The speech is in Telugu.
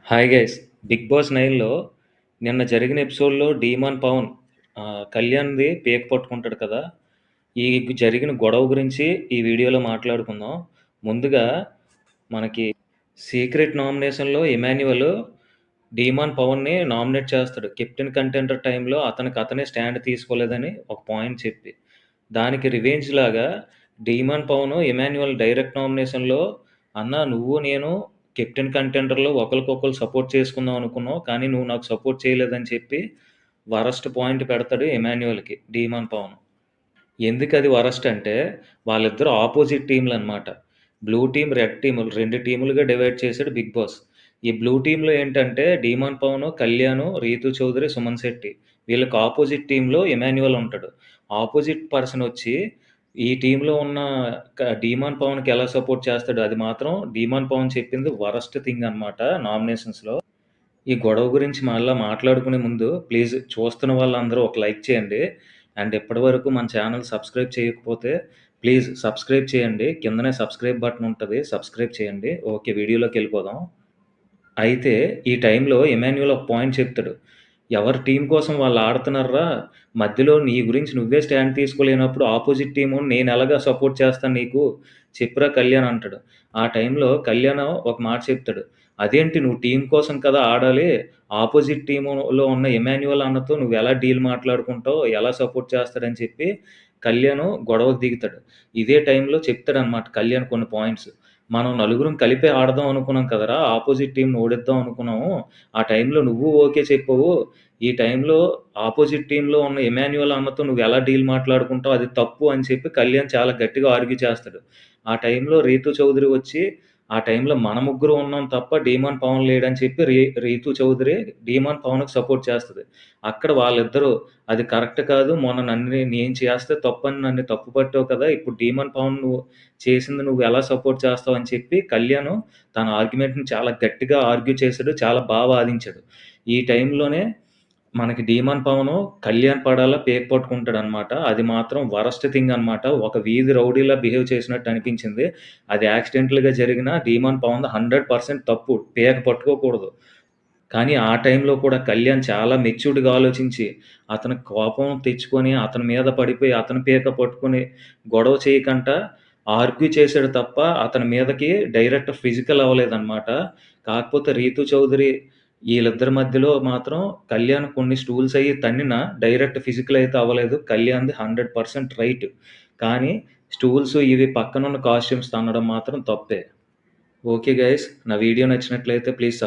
Hi guys! 'బిగ్ బాస్ 9లో' నిన్న జరిగిన ఎపిసోడ్‌లో డీమాన్ పవన్ కళ్యాణ్‌ది పేక పట్టుకుంటాడు కదా! ఈ జరిగిన గొడవ గురించి ఈ వీడియోలో మాట్లాడుకుందాం. ముందుగా మనకి సీక్రెట్ నామినేషన్‌లో ఇమాన్యుయల్ డీమాన్ పవన్‌ని నామినేట్ చేస్తాడు. కెప్టెన్ కంటెండర్ టైమ్‌లో అతనికి అతనే స్టాండ్ తీసుకోలేదని ఒక పాయింట్ చెప్పి. దానికి రివెంజ్ లాగా డీమాన్ పవన్ ఇమాన్యుయల్ డైరెక్ట్ నామినేషన్‌లో "అన్నా నువ్వు నేను కెప్టెన్ కంటెండర్‌లో ఒకళ్ళకొకళ్ళు సపోర్ట్ చేసుకుందాం అనుకున్నాం. కానీ నువ్వు నాకు సపోర్ట్ చేయలేదని" చెప్పి వరస్ట్ పాయింట్ పెడతాడు ఇమాన్యుయల్‌కి డీమాన్ పవన్. ఎందుకది వరస్ట్ అంటే, వాళ్ళిద్దరూ అపోజిట్ టీమ్‌లనమాట. బ్లూ టీమ్, రెడ్ టీమ్ 2 టీములుగా డివైడ్ చేసాడు బిగ్ బాస్. ఈ బ్లూ టీమ్‌లో ఏంటంటే డీమాన్ పవన్, కళ్యాణ్, రీతూ చౌదరి, సుమన్ శెట్టి. వీళ్ళకి అపోజిట్ టీమ్‌లో ఇమాన్యుయల్ ఉంటాడు. అపోజిట్ పర్సన్ వచ్చి ఈ టీమ్‌లో ఉన్న డీమాన్ పవన్‌కి ఎలా సపోర్ట్ చేస్తాడో అది మాత్రం డీమాన్ పవన్ చెప్పింది వరస్ట్ థింగ్ అనమాట నామినేషన్స్‌లో. ఈ గొడవ గురించి మళ్ళా మాట్లాడుకునే ముందు ప్లీజ్ చూస్తున్న వాళ్ళందరూ ఒక లైక్ చేయండి. అండ్ ఇప్పటివరకు మన ఛానల్ సబ్స్క్రైబ్ చేయకపోతే ప్లీజ్ సబ్స్క్రైబ్ చేయండి. కిందనే సబ్స్క్రైబ్ బటన్ ఉంటది. సబ్స్క్రైబ్ చేయండి. ఓకే. వీడియోలోకెళ్ళిపోదాం. అయితే ఈ టైంలో ఇమాన్యుయల్ ఒక పాయింట్ చెప్తాడు. ఎవరి టీమ్ కోసం వాళ్ళు ఆడుతున్నార్రా! మధ్యలో నీ గురించి నువ్వే స్టాండ్ తీసుకోలేనప్పుడు అపోజిట్ టీమోడిని నేనెలాగా సపోర్ట్ చేస్తాను నీకు? చెప్పురా కళ్యాణ్ అంటాడు. ఆ టైంలో కళ్యాణ్ ఒక మాట చెప్తాడు. అదేంటి నువ్వు టీమ్ కోసం కదా ఆడాలి. అపోజిట్ టీములో ఉన్న ఇమాన్యుయల్ అన్నతో నువ్వెలా డీల్ మాట్లాడుకుంటావు? ఎలా సపోర్ట్ చేస్తాడని చెప్పి కళ్యాణ్ గొడవకు దిగుతాడు. ఇదే టైంలో చెప్తాడనమాట కళ్యాణ్ కొన్ని పాయింట్స్. మనం నలుగురం కలిపే ఆడదాం అనుకున్నాం కదరా! అపోజిట్ టీమ్‌ని ఓడిద్దాం అనుకున్నాము. ఆ టైంలో నువ్వు ఓకే చెప్పావు. ఈ టైంలో అపోజిట్ టీమ్‌లో ఉన్న ఇమాన్యుయల్ అన్నతో నువ్వెలా డీల్ మాట్లాడుకుంటావు అది తప్పు అని చెప్పి కళ్యాణ్ చాలా గట్టిగా ఆర్గ్యూ చేస్తాడు. ఆ టైంలో రీతూ చౌదరి వచ్చి, ఆ టైంలో మన ముగ్గురం ఉన్నాం తప్ప డీమాన్ పవన్ లేడని చెప్పి రీతూ చౌదరి డీమాన్ పవన్‌కి సపోర్ట్ చేస్తది. అక్కడ వాళ్ళిద్దరూ అది కరెక్ట్ కాదు. మొన్న నేను చేస్తే తప్పని నన్ను తప్పు పట్టావు కదా! ఇప్పుడు డీమాన్ పవన్ చేసింది నువ్వెలా సపోర్ట్ చేస్తావు అని చెప్పి కళ్యాణ్ తన ఆర్గ్యుమెంట్‌ని చాలా గట్టిగా ఆర్గ్యూ చేసాడు. చాలా వాదించాడు. ఈ టైంలోనే మనకి డీమాన్ పవను కళ్యాణ్ పడాలా పేక పట్టుకుంటాడనమాట. అది మాత్రం వరస్ట్ థింగ్ అనమాట. ఒక వీధి రౌడీలా బిహేవ్ చేసినట్టు అనిపించింది. అది యాక్సిడెంటల్‌గా జరిగినా డీమాన్ పవన్‌ది 100% తప్పు. పేక పట్టుకోకూడదు. కానీ ఆ టైంలో కూడా కళ్యాణ్ చాలా మెచ్యూర్డ్‌గా ఆలోచించి, అతను కోపం తెచ్చుకొని, అతని మీద పడిపోయి, అతని పీక పట్టుకొని, గొడవ చేయకంట ఆర్గ్యూ చేసాడు తప్ప, అతని మీదకి డైరెక్ట్ ఫిజికల్ అవ్వలేదనమాట. కాకపోతే రీతూ చౌదరి ఈళ్ళిద్దరి మధ్యలో మాత్రం కళ్యాణ్ కొన్ని స్టూల్స్ అయ్యి తన్నినా, డైరెక్ట్ ఫిజికల్ అయితే అవ్వలేదు. కళ్యాణ్‌ది 100% రైట్. కానీ స్టూల్స్ ఇవి పక్కనున్న కాస్ట్యూమ్స్ తన్నడం మాత్రం తప్పే. Okay guys. నా వీడియో నచ్చినట్లయితే ప్లీజ్